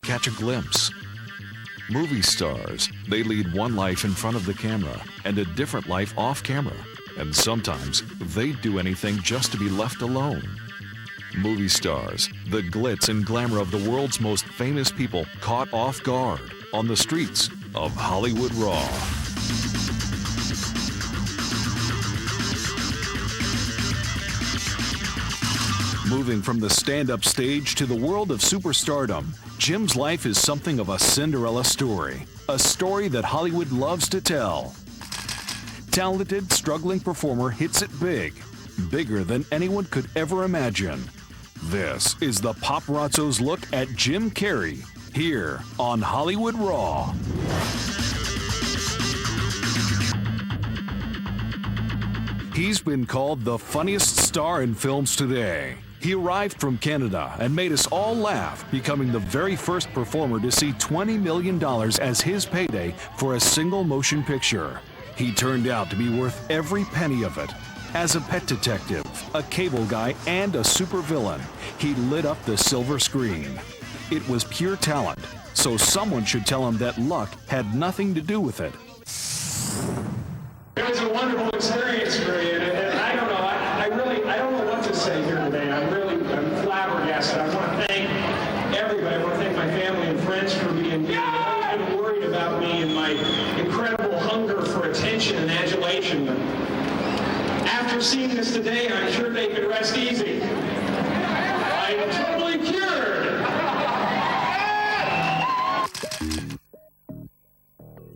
catch a glimpse. Movie stars, they lead one life in front of the camera and a different life off camera. And sometimes they'd do anything just to be left alone. Movie stars, the glitz and glamour of the world's most famous people caught off guard on the streets of Hollywood Raw. Moving from the stand-up stage to the world of superstardom, Jim's life is something of a Cinderella story, a story that Hollywood loves to tell. Talented, struggling performer hits it big, bigger than anyone could ever imagine. This is the Paparazzo's look at Jim Carrey, here on Hollywood Raw. He's been called the funniest star in films today. He arrived from Canada and made us all laugh, becoming the very first performer to see $20 million as his payday for a single motion picture. He turned out to be worth every penny of it. As a pet detective, a cable guy, and a supervillain, he lit up the silver screen. It was pure talent, so someone should tell him that luck had nothing to do with it. It was a wonderful experience for me, and I don't know, I don't know what to say here today. I'm flabbergasted. I want to thank everybody. I want to thank my family and friends for being here. They've always been worried about me and my incredible hunger for attention and adulation. After seeing this today, I'm sure they could rest easy. I'm totally cured.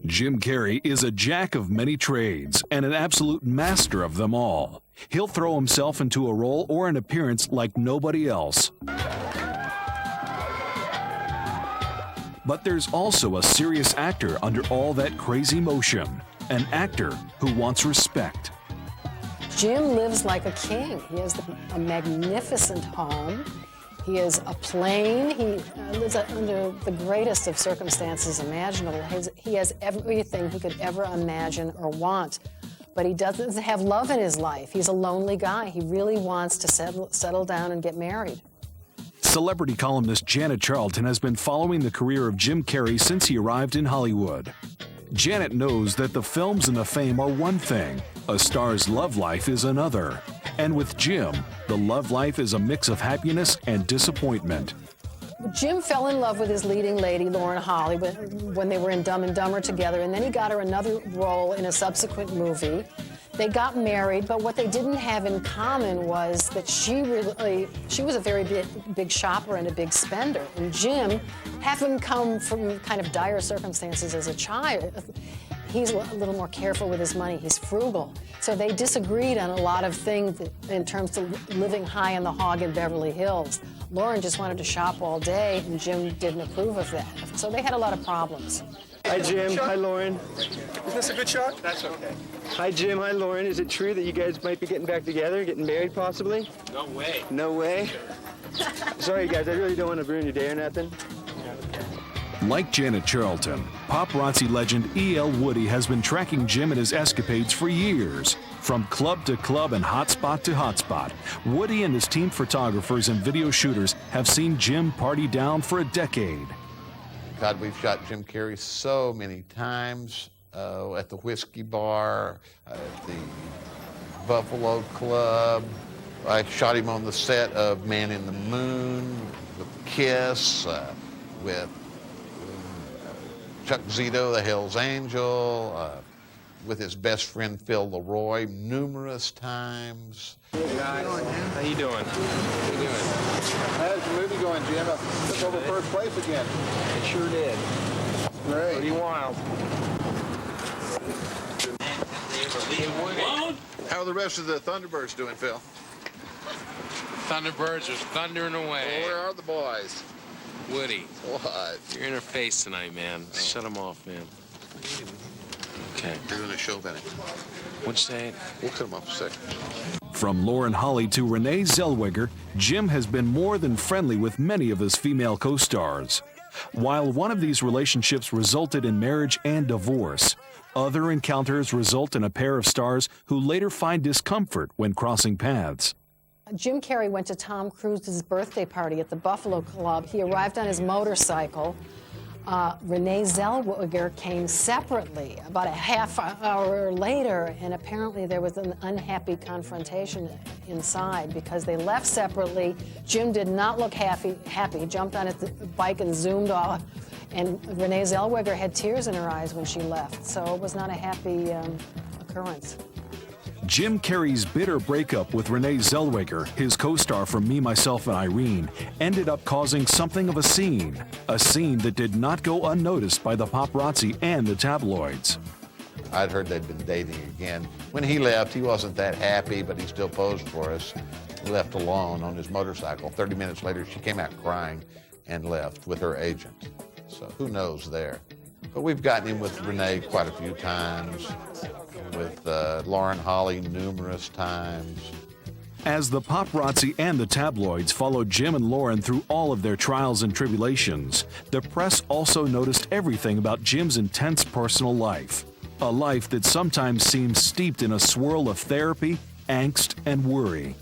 Jim Carrey is a jack of many trades and an absolute master of them all. He'll throw himself into a role or an appearance like nobody else. But there's also a serious actor under all that crazy motion, an actor who wants respect. Jim lives like a king. He has a magnificent home. He has a plane. He lives under the greatest of circumstances imaginable. He has everything he could ever imagine or want. But he doesn't have love in his life. He's a lonely guy. He really wants to settle down and get married. Celebrity columnist Janet Charlton has been following the career of Jim Carrey since he arrived in Hollywood. Janet knows that the films and the fame are one thing, a star's love life is another. And with Jim, the love life is a mix of happiness and disappointment. Jim fell in love with his leading lady, Lauren Holly, when they were in Dumb and Dumber together, and then he got her another role in a subsequent movie. They got married, but what they didn't have in common was that she was a very big shopper and a big spender. And Jim, having come from kind of dire circumstances as a child, he's a little more careful with his money. He's frugal. So they disagreed on a lot of things in terms of living high on the hog in Beverly Hills. Lauren just wanted to shop all day, and Jim didn't approve of that. So they had a lot of problems. Hi, Jim. Hi, Lauren. Is this a good shot? That's okay. Hi, Jim. Hi, Lauren. Is it true that you guys might be getting back together, getting married possibly? No way. No way? Sorry, guys. I really don't want to ruin your day or nothing. Like Janet Charlton, paparazzi legend E.L. Woody has been tracking Jim and his escapades for years. From club to club and hotspot to hotspot, Woody and his team photographers and video shooters have seen Jim party down for a decade. God, we've shot Jim Carrey so many times at the Whiskey Bar, at the Buffalo Club. I shot him on the set of Man in the Moon, with Kiss, with Chuck Zito, the Hells Angel, with his best friend Phil Leroy numerous times. Hey guys, how you doing? How you doing? How's the movie going, Jim? I took over first place again. It sure did. Great. Pretty wild. How are the rest of the Thunderbirds doing, Phil? Thunderbirds are thundering away. Where are the boys? Woody, What? you're in her face tonight, man. Shut him off, man. Okay. You're doing a show, Benny. What'd you say? We'll cut him off a second. From Lauren Holly to Renee Zellweger, Jim has been more than friendly with many of his female co-stars. While one of these relationships resulted in marriage and divorce, other encounters result in a pair of stars who later find discomfort when crossing paths. Jim Carrey went to Tom Cruise's birthday party at the Buffalo Club. He arrived on his motorcycle. Renee Zellweger came separately about a half hour later, and apparently there was an unhappy confrontation inside because they left separately. Jim did not look happy. He jumped on his bike and zoomed off, and Renee Zellweger had tears in her eyes when she left, so it was not a happy occurrence. Jim Carrey's bitter breakup with Renee Zellweger, his co-star from Me, Myself, and Irene, ended up causing something of a scene that did not go unnoticed by the paparazzi and the tabloids. I'd heard they'd been dating again. When he left, he wasn't that happy, but he still posed for us. Left alone on his motorcycle. 30 minutes later, she came out crying and left with her agent. So who knows there? But we've gotten him with Renee quite a few times, with Lauren Holly numerous times. As the paparazzi and the tabloids followed Jim and Lauren through all of their trials and tribulations, the press also noticed everything about Jim's intense personal life. A life that sometimes seems steeped in a swirl of therapy, angst, and worry.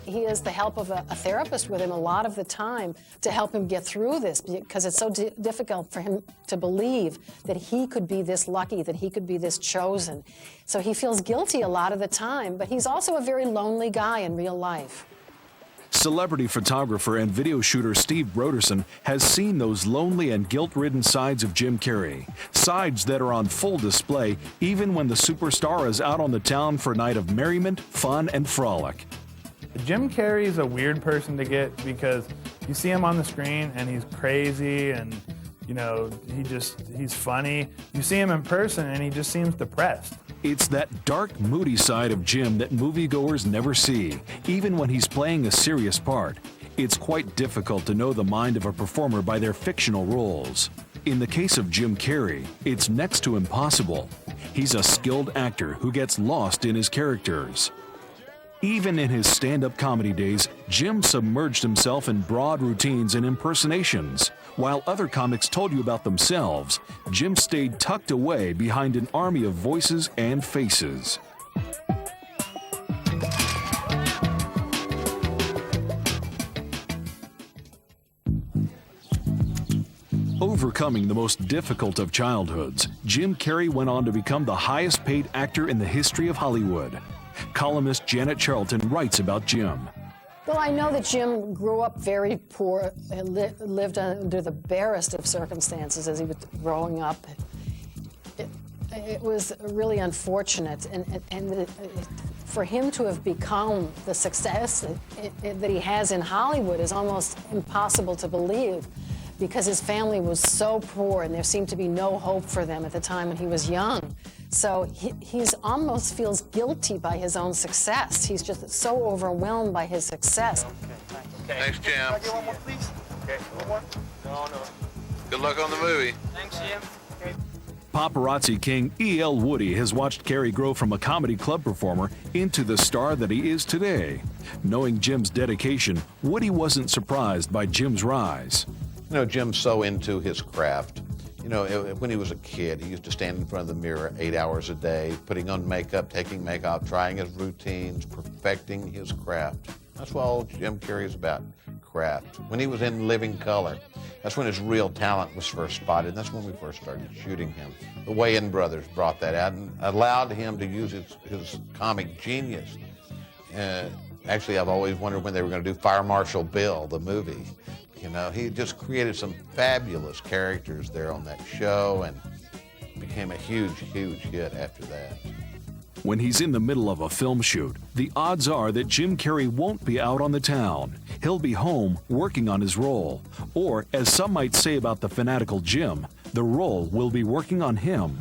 He has the help of a therapist with him a lot of the time to help him get through this, because it's so difficult for him to believe that he could be this lucky, that he could be this chosen. So he feels guilty a lot of the time, but he's also a very lonely guy in real life. Celebrity photographer and video shooter Steve Broderson has seen those lonely and guilt-ridden sides of Jim Carrey, sides that are on full display even when the superstar is out on the town for a night of merriment, fun, and frolic. Jim Carrey is a weird person to get because you see him on the screen and he's crazy and, you know, he's funny. You see him in person and he just seems depressed. It's that dark, moody side of Jim that moviegoers never see, even when he's playing a serious part. It's quite difficult to know the mind of a performer by their fictional roles. In the case of Jim Carrey, it's next to impossible. He's a skilled actor who gets lost in his characters. Even in his stand-up comedy days, Jim submerged himself in broad routines and impersonations. While other comics told you about themselves, Jim stayed tucked away behind an army of voices and faces. Overcoming the most difficult of childhoods, Jim Carrey went on to become the highest-paid actor in the history of Hollywood. Columnist Janet Charlton writes about Jim. Well, I know that Jim grew up very poor and lived under the barest of circumstances as he was growing up. It was really unfortunate, and for him to have become the success that he has in Hollywood is almost impossible to believe, because his family was so poor and there seemed to be no hope for them at the time when he was young. So he's almost feels guilty by his own success. He's just so overwhelmed by his success. Okay. Thanks, Jim. Can I get one more, please? Okay, one more? No. Good luck on the movie. Thanks, Jim. Okay. Paparazzi king E.L. Woody has watched Carrey grow from a comedy club performer into the star that he is today. Knowing Jim's dedication, Woody wasn't surprised by Jim's rise. You know, Jim's so into his craft. You know, when he was a kid, he used to stand in front of the mirror 8 hours a day, putting on makeup, taking makeup, trying his routines, perfecting his craft. That's what all Jim Carrey is about, craft. When he was in Living Color, that's when his real talent was first spotted. That's when we first started shooting him. The Wayans brothers brought that out and allowed him to use his comic genius. Actually, I've always wondered when they were going to do Fire Marshal Bill, the movie. You know, he just created some fabulous characters there on that show and became a huge, huge hit after that. When he's in the middle of a film shoot, the odds are that Jim Carrey won't be out on the town. He'll be home working on his role. Or, as some might say about the fanatical Jim, the role will be working on him.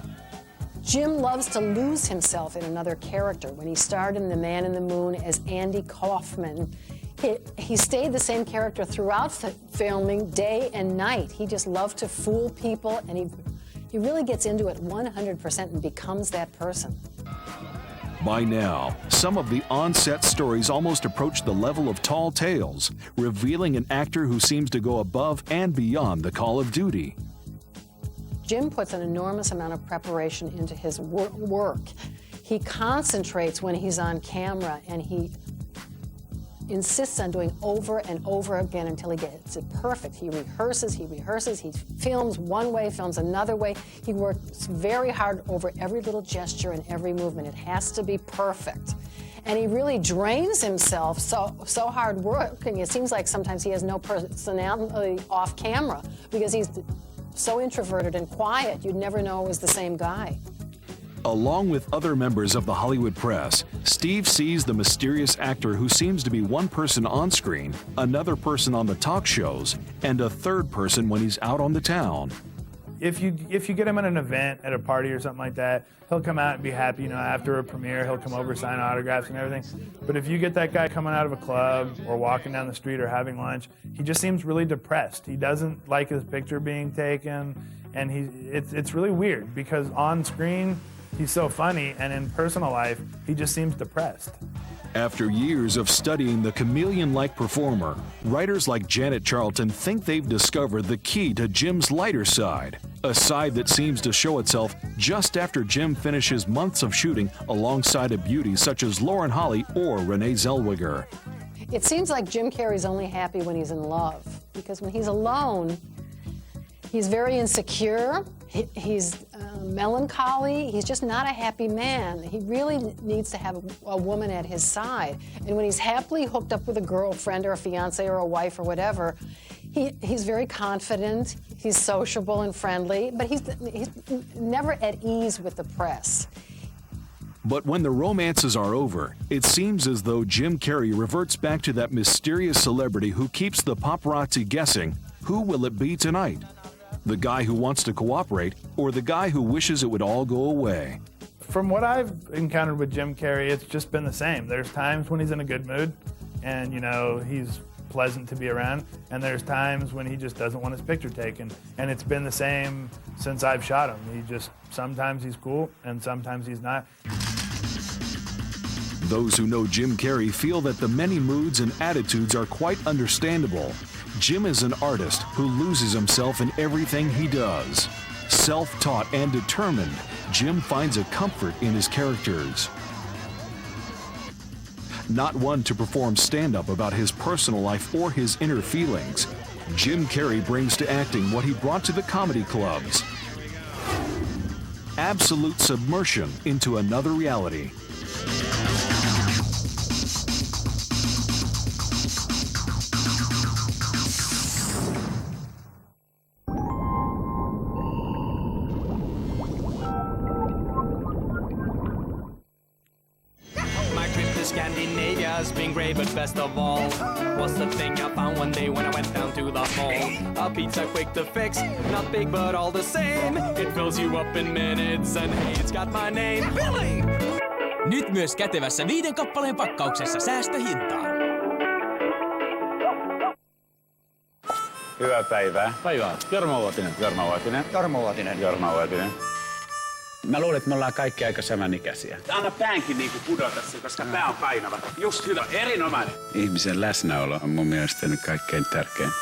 Jim loves to lose himself in another character. When he starred in The Man in the Moon as Andy Kaufman, he stayed the same character throughout the filming, day and night. He just loved to fool people, and he really gets into it 100% and becomes that person. By now, some of the on-set stories almost approach the level of tall tales, revealing an actor who seems to go above and beyond the call of duty. Jim puts an enormous amount of preparation into his work. He concentrates when he's on camera, and he insists on doing over and over again until he gets it perfect. He rehearses, he films one way, films another way. He works very hard over every little gesture and every movement. It has to be perfect. And he really drains himself so hard working. It seems like sometimes he has no personality off camera because he's so introverted and quiet. You'd never know it was the same guy. Along with other members of the Hollywood press, Steve sees the mysterious actor who seems to be one person on screen, another person on the talk shows, and a third person when he's out on the town. If you get him at an event, at a party or something like that, he'll come out and be happy. You know, after a premiere, he'll come over, sign autographs and everything. But if you get that guy coming out of a club or walking down the street or having lunch, he just seems really depressed. He doesn't like his picture being taken, and it's really weird because on screen, he's so funny, and in personal life, he just seems depressed. After years of studying the chameleon-like performer, writers like Janet Charlton think they've discovered the key to Jim's lighter side, a side that seems to show itself just after Jim finishes months of shooting alongside a beauty such as Lauren Holly or Renee Zellweger. It seems like Jim Carrey's only happy when he's in love, because when he's alone, he's very insecure, he's melancholy, he's just not a happy man. He really needs to have a woman at his side. And when he's happily hooked up with a girlfriend or a fiance or a wife or whatever, he's very confident, he's sociable and friendly, but he's never at ease with the press. But when the romances are over, it seems as though Jim Carrey reverts back to that mysterious celebrity who keeps the paparazzi guessing, who will it be tonight? The guy who wants to cooperate, or the guy who wishes it would all go away? From what I've encountered with Jim Carrey, it's just been the same. There's times when he's in a good mood, and you know, he's pleasant to be around, and there's times when he just doesn't want his picture taken. And it's been the same since I've shot him. Sometimes he's cool, and sometimes he's not. Those who know Jim Carrey feel that the many moods and attitudes are quite understandable. Jim is an artist who loses himself in everything he does. Self-taught and determined, Jim finds a comfort in his characters. Not one to perform stand-up about his personal life or his inner feelings, Jim Carrey brings to acting what he brought to the comedy clubs. Absolute submersion into another reality. Scandinavia's been great, but best of all was the thing I found one day when I went down to the mall. A pizza quick to fix, not big but all the same. It fills you up in minutes and hey, it's got my name. Billy! Nyt myös kätevässä 5 kappaleen pakkauksessa säästöhintaan. Hyvää päivää. Päivää. Jorma Vuotinen. Jorma Vuotinen. Jorma Vuotinen. Jorma Vuotinen. Mä luulen, että me ollaan kaikki aika samanikäisiä. Anna päänkin niinku pudota, koska pää on painava. Just hyvä, erinomainen. Ihmisen läsnäolo on mun mielestäni kaikkein tärkeintä.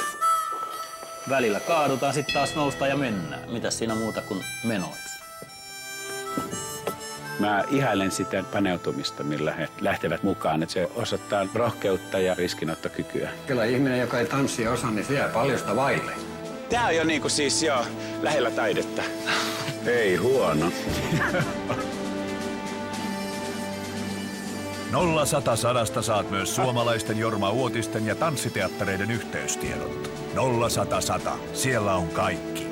Välillä kaadutaan, sit taas noustaan ja mennään. Mitäs siinä muuta kuin menot? Mä ihailen sitä paneutumista, millä he lähtevät mukaan. Että se osoittaa rohkeutta ja riskinottokykyä. Kyllä ihminen, joka ei tanssia osaa, niin se jää paljosta vaille. Tää on jo niinku siis jo lähellä taidetta. Ei huono. 0-100 saat myös suomalaisten Jorma Uotisten ja tanssiteattereiden yhteystiedot. 0-100. Siellä on kaikki.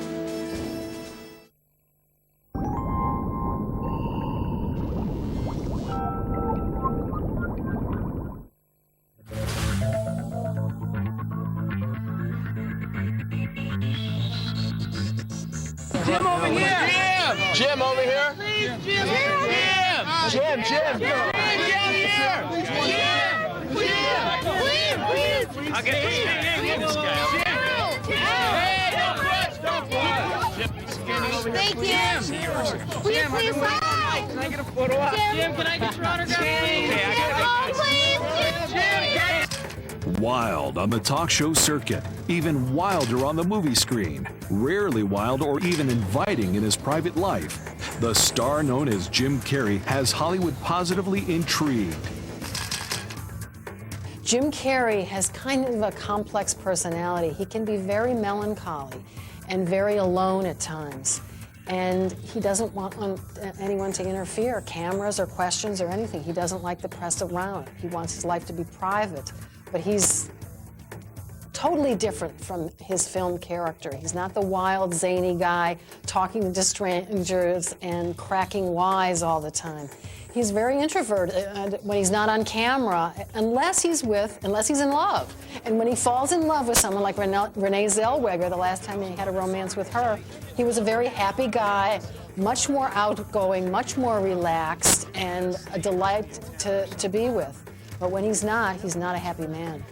Jim over here! Jim over here! Please, Jim! Jim! Jim! Jim! Please! Okay, get this guy. Hey, don't push! Thank you! Will you please sign? Can I get a photo op? Jim, can I get your autograph? Wild on the talk show circuit, even wilder on the movie screen, rarely wild or even inviting in his private life. The star known as Jim Carrey has Hollywood positively intrigued. Jim Carrey has kind of a complex personality. He can be very melancholy and very alone at times. And he doesn't want anyone to interfere, cameras or questions or anything. He doesn't like the press around. He wants his life to be private. But he's totally different from his film character. He's not the wild, zany guy talking to strangers and cracking wise all the time. He's very introverted when he's not on camera, unless he's in love. And when he falls in love with someone like Renee Zellweger, the last time he had a romance with her, he was a very happy guy, much more outgoing, much more relaxed, and a delight to be with. But when he's not a happy man.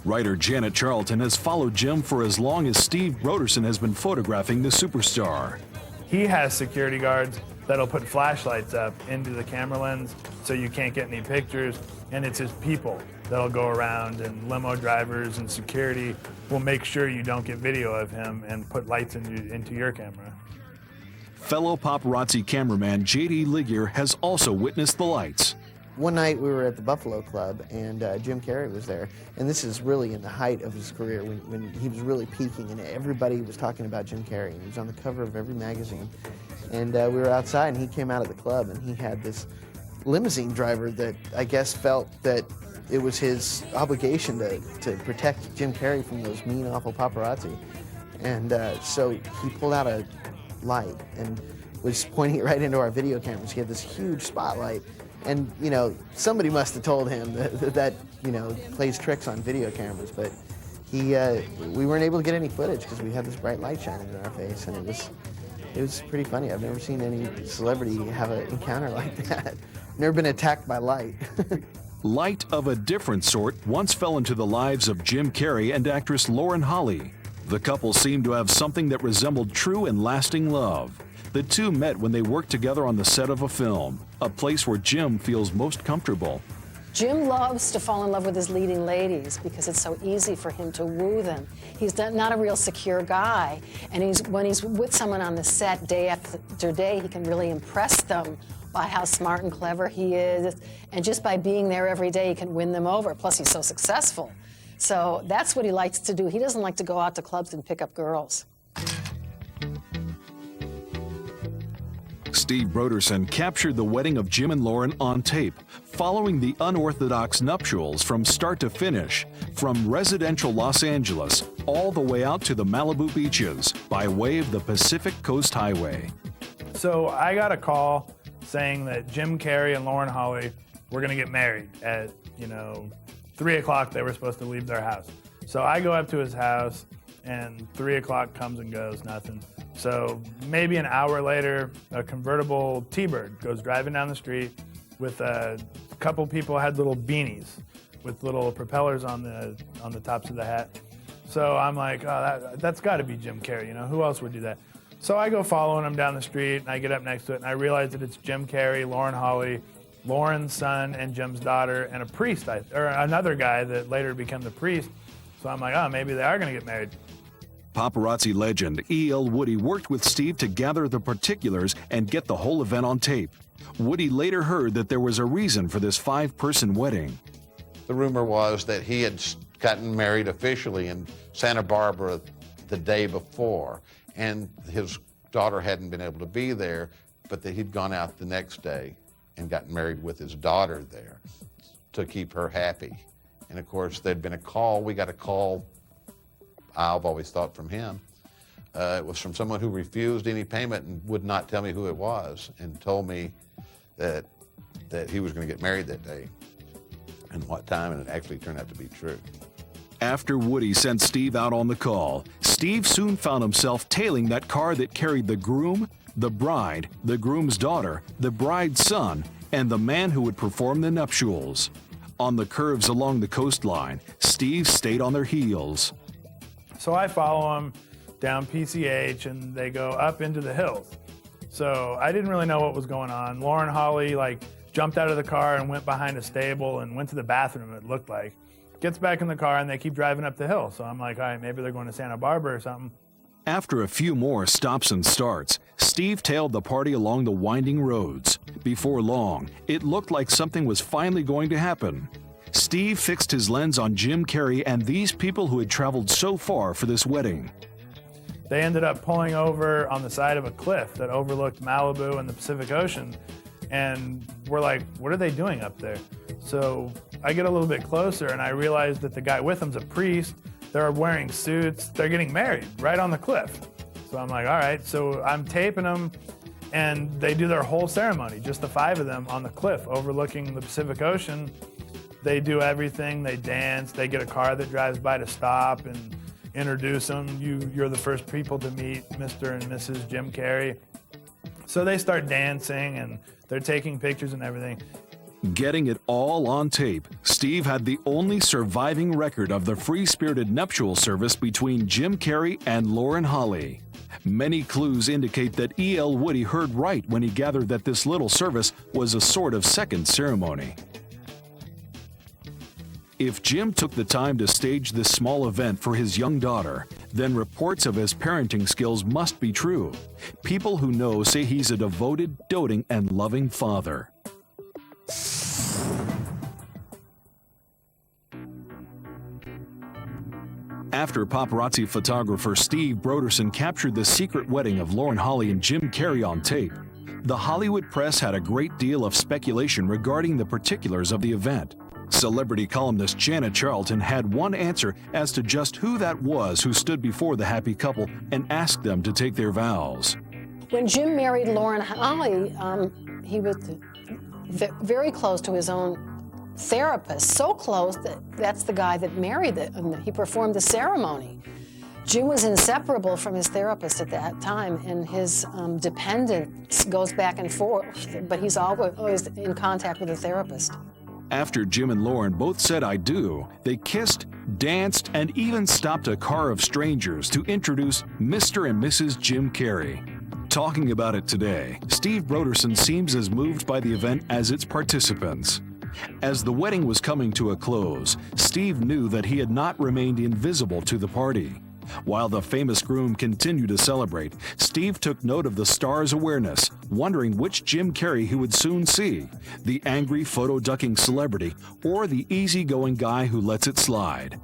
Writer Janet Charlton has followed Jim for as long as Steve Broderson has been photographing the superstar. He has security guards that'll put flashlights up into the camera lens so you can't get any pictures, and it's his people that'll go around, and limo drivers and security will make sure you don't get video of him and put lights into your camera. Fellow paparazzi cameraman J.D. Ligier has also witnessed the lights. One night we were at the Buffalo Club, and Jim Carrey was there. And this is really in the height of his career, when he was really peaking, and everybody was talking about Jim Carrey. And he was on the cover of every magazine. And we were outside, and he came out of the club, and he had this limousine driver that I guess felt that it was his obligation to protect Jim Carrey from those mean, awful paparazzi. And so he pulled out a light and was pointing it right into our video cameras. He had this huge spotlight. And, you know, somebody must have told him that you know, plays tricks on video cameras. But we weren't able to get any footage because we had this bright light shining in our face. And it was pretty funny. I've never seen any celebrity have an encounter like that. Never been attacked by light. Light of a different sort once fell into the lives of Jim Carrey and actress Lauren Holly. The couple seemed to have something that resembled true and lasting love. The two met when they worked together on the set of a film, a place where Jim feels most comfortable. Jim loves to fall in love with his leading ladies because it's so easy for him to woo them. He's not a real secure guy, and when he's with someone on the set day after day, he can really impress them by how smart and clever he is, and just by being there every day, he can win them over. Plus, he's so successful. So that's what he likes to do. He doesn't like to go out to clubs and pick up girls. Steve Broderson captured the wedding of Jim and Lauren on tape, following the unorthodox nuptials from start to finish, from residential Los Angeles all the way out to the Malibu beaches by way of the Pacific Coast Highway. So I got a call saying that Jim Carrey and Lauren Holly were going to get married at, 3 o'clock they were supposed to leave their house. So I go up to his house, and 3 o'clock comes and goes, nothing. So maybe an hour later, a convertible T-Bird goes driving down the street with a couple people had little beanies with little propellers on the tops of the hat. So I'm like, oh, that's got to be Jim Carrey. Who else would do that? So I go following him down the street, and I get up next to it, and I realize that it's Jim Carrey, Lauren Holly, Lauren's son, and Jim's daughter, and a priest, or another guy that later became the priest. So I'm like, oh, maybe they are going to get married. Paparazzi legend E.L. Woody worked with Steve to gather the particulars and get the whole event on tape. Woody later heard that there was a reason for this 5-person wedding. The rumor was that he had gotten married officially in Santa Barbara the day before, and his daughter hadn't been able to be there, but that he'd gone out the next day and gotten married with his daughter there to keep her happy. And of course, there'd been a call. We got a call, I've always thought, from him. It was from someone who refused any payment and would not tell me who it was, and told me that he was going to get married that day and what time, and it actually turned out to be true. After Woody sent Steve out on the call, Steve soon found himself tailing that car that carried the groom, the bride, the groom's daughter, the bride's son, and the man who would perform the nuptials. On the curves along the coastline, Steve stayed on their heels. So I follow them down PCH, and they go up into the hills. So I didn't really know what was going on. Lauren Holly jumped out of the car and went behind a stable and went to the bathroom, it looked like. Gets back in the car, and they keep driving up the hill. So I'm like, all right, maybe they're going to Santa Barbara or something. After a few more stops and starts, Steve tailed the party along the winding roads. Before long, it looked like something was finally going to happen. Steve fixed his lens on Jim Carrey and these people who had traveled so far for this wedding. They ended up pulling over on the side of a cliff that overlooked Malibu and the Pacific Ocean. And we're like, what are they doing up there? So I get a little bit closer and I realize that the guy with them's a priest. They're wearing suits. They're getting married right on the cliff. So I'm like, all right. So I'm taping them and they do their whole ceremony, just the 5 of them on the cliff overlooking the Pacific Ocean. They do everything. They dance. They get a car that drives by to stop and introduce them. You're the first people to meet Mr. and Mrs. Jim Carrey. So they start dancing and they're taking pictures and everything. Getting it all on tape, Steve had the only surviving record of the free-spirited nuptial service between Jim Carrey and Lauren Holly. Many clues indicate that E.L. Woody heard right when he gathered that this little service was a sort of second ceremony. If Jim took the time to stage this small event for his young daughter, then reports of his parenting skills must be true. People who know say he's a devoted, doting, and loving father. After paparazzi photographer Steve Broderson captured the secret wedding of Lauren Holly and Jim Carrey on tape, the Hollywood press had a great deal of speculation regarding the particulars of the event. Celebrity columnist Janet Charlton had one answer as to just who that was who stood before the happy couple and asked them to take their vows. When Jim married Lauren Holly, he was very close to his own therapist, so close that that's the guy that married he performed the ceremony. Jim was inseparable from his therapist at that time, and his dependence goes back and forth, but he's always in contact with the therapist. After Jim and Lauren both said I do, they kissed, danced, and even stopped a car of strangers to introduce Mr. and Mrs. Jim Carrey. Talking about it today, Steve Broderson seems as moved by the event as its participants. As the wedding was coming to a close, Steve knew that he had not remained invisible to the party. While the famous groom continued to celebrate, Steve took note of the star's awareness, wondering which Jim Carrey he would soon see, the angry photo-ducking celebrity or the easygoing guy who lets it slide.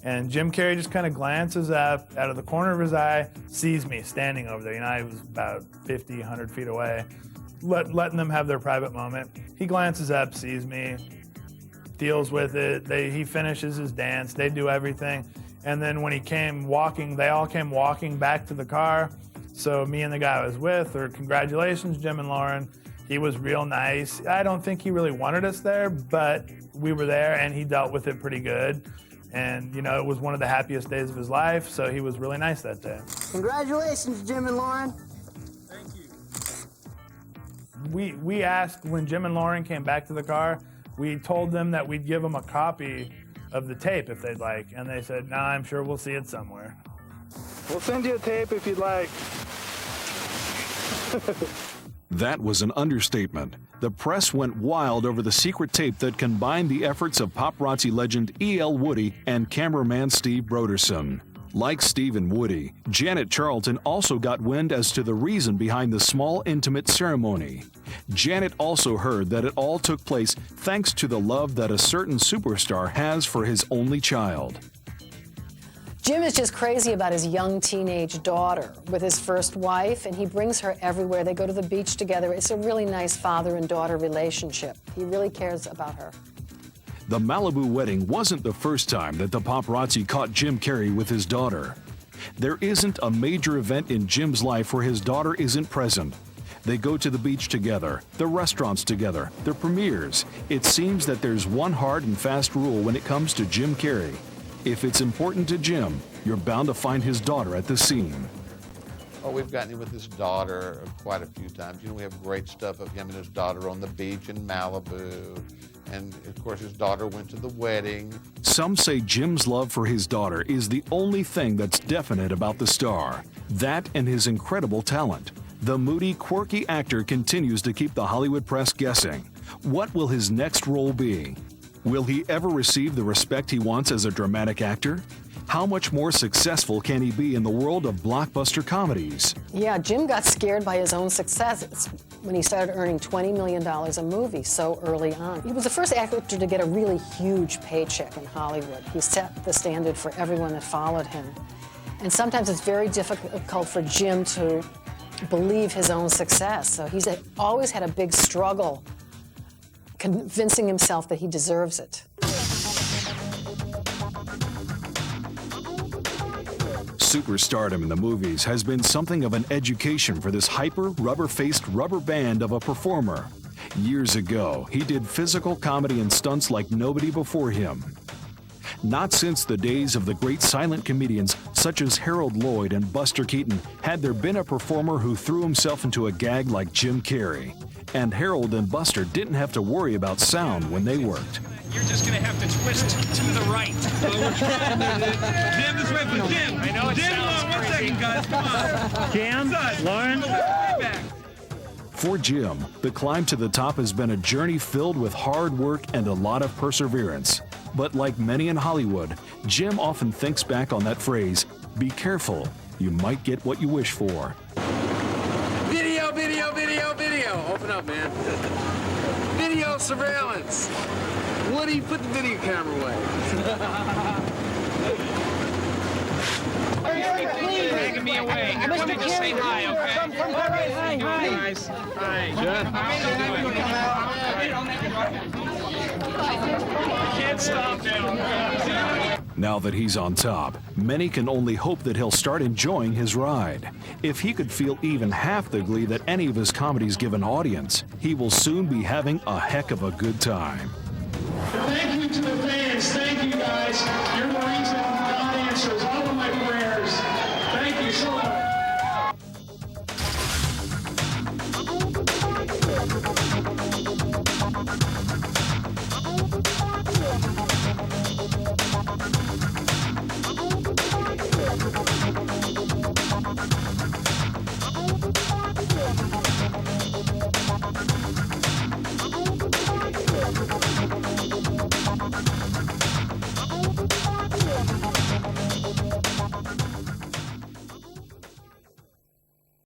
And Jim Carrey just kind of glances up out of the corner of his eye, sees me standing over there. I was about 50, 100 feet away, letting them have their private moment. He glances up, sees me, deals with it. He finishes his dance. They do everything. And then when he came walking, they all came walking back to the car. So me and the guy I was with, or congratulations, Jim and Lauren. He was real nice. I don't think he really wanted us there, but we were there and he dealt with it pretty good. And, it was one of the happiest days of his life, so he was really nice that day. Congratulations, Jim and Lauren. Thank you. We asked, when Jim and Lauren came back to the car, we told them that we'd give them a copy of the tape if they'd like, and they said, nah, I'm sure we'll see it somewhere. We'll send you a tape if you'd like. That was an understatement. The press went wild over the secret tape that combined the efforts of paparazzi legend E.L. Woody and cameraman Steve Broderson. Like Steve and Woody, Janet Charlton also got wind as to the reason behind the small, intimate ceremony. Janet also heard that it all took place thanks to the love that a certain superstar has for his only child. Jim is just crazy about his young teenage daughter with his first wife, and he brings her everywhere. They go to the beach together. It's a really nice father and daughter relationship. He really cares about her. The Malibu wedding wasn't the first time that the paparazzi caught Jim Carrey with his daughter. There isn't a major event in Jim's life where his daughter isn't present. They go to the beach together, the restaurants together, the premieres. It seems that there's one hard and fast rule when it comes to Jim Carrey. If it's important to Jim, you're bound to find his daughter at the scene. Oh, we've gotten him with his daughter quite a few times. We have great stuff of him and his daughter on the beach in Malibu. And, of course, his daughter went to the wedding. Some say Jim's love for his daughter is the only thing that's definite about the star. That and his incredible talent. The moody, quirky actor continues to keep the Hollywood press guessing. What will his next role be? Will he ever receive the respect he wants as a dramatic actor? How much more successful can he be in the world of blockbuster comedies? Yeah, Jim got scared by his own success when he started earning $20 million a movie so early on. He was the first actor to get a really huge paycheck in Hollywood. He set the standard for everyone that followed him. And sometimes it's very difficult for Jim to believe his own success. So he's always had a big struggle convincing himself that he deserves it. Superstardom in the movies has been something of an education for this hyper, rubber-faced rubber band of a performer. Years ago, he did physical comedy and stunts like nobody before him. Not since the days of the great silent comedians such as Harold Lloyd and Buster Keaton had there been a performer who threw himself into a gag like Jim Carrey. And Harold and Buster didn't have to worry about sound when they worked. You're just gonna have to twist to the right. Jim, this way for Jim. I know it sounds crazy. 1 second, guys. Come on. Jim, Lauren. For Jim, the climb to the top has been a journey filled with hard work and a lot of perseverance. But like many in Hollywood, Jim often thinks back on that phrase, "Be careful, you might get what you wish for." Video, video, video, video. Open up, man. Video surveillance. Woody, put the video camera away. Dragging me away. You're coming to say hi, okay? Hi, guys. Hi. Can't stop now. Now that he's on top, many can only hope that he'll start enjoying his ride. If he could feel even half the glee that any of his comedies give an audience, he will soon be having a heck of a good time. Thank you to the fans. Thank you, guys. You're the reason God answers all of my prayers. Thank you so much.